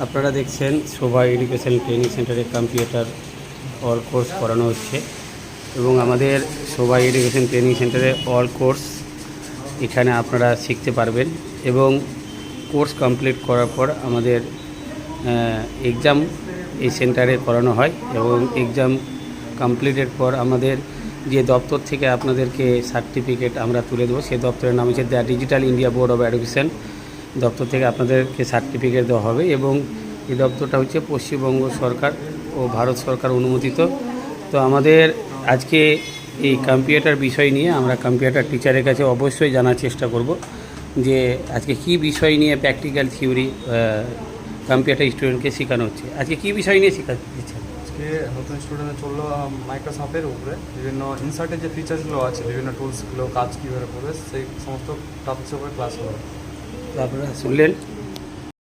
আপনারা দেখছেন শোভা education training সেন্টারে কম্পিউটার অল কোর্স করানো হচ্ছে এবং আমাদের শোভা এডুকেশন ট্রেনিং সেন্টারে অল কোর্স এখানে আপনারা শিখতে পারবেন এবং কোর্স কমপ্লিট করার পর আমাদের এক্সাম এই সেন্টারে করানো হয় এবং এক্সাম কমপ্লিটের পর আমাদের যে দপ্তর থেকে আপনাদেরকে সার্টিফিকেট আমরা তুলে দেবো সেই দপ্তরের নাম হচ্ছে the digital India board of education. দপ্তর থেকে আপনাদেরকে সার্টিফিকেট দেওয়া হবে এবং এই দপ্তরটা হচ্ছে পশ্চিমবঙ্গ সরকার ও ভারত সরকার অনুমোদিত। তো আমাদের আজকে এই কম্পিউটার বিষয় নিয়ে আমরা কম্পিউটার টিচারের কাছে অবশ্যই জানার চেষ্টা করব যে আজকে কী বিষয় নিয়ে প্র্যাকটিক্যাল থিওরি কম্পিউটার স্টুডেন্টকে শেখানো হচ্ছে। আজকে কী বিষয় নিয়ে শেখাতে দিচ্ছেন? আজকে নতুন স্টুডেন্ট চললো মাইক্রোসফটের উপরে বিভিন্ন ইনসার্টের যে ফিচার্সগুলো আছে, বিভিন্ন টুলসগুলো কাজ কীভাবে করবে সেই সমস্ত টপিক্সের উপরে ক্লাস হবে। তো আপনারা শুনলেন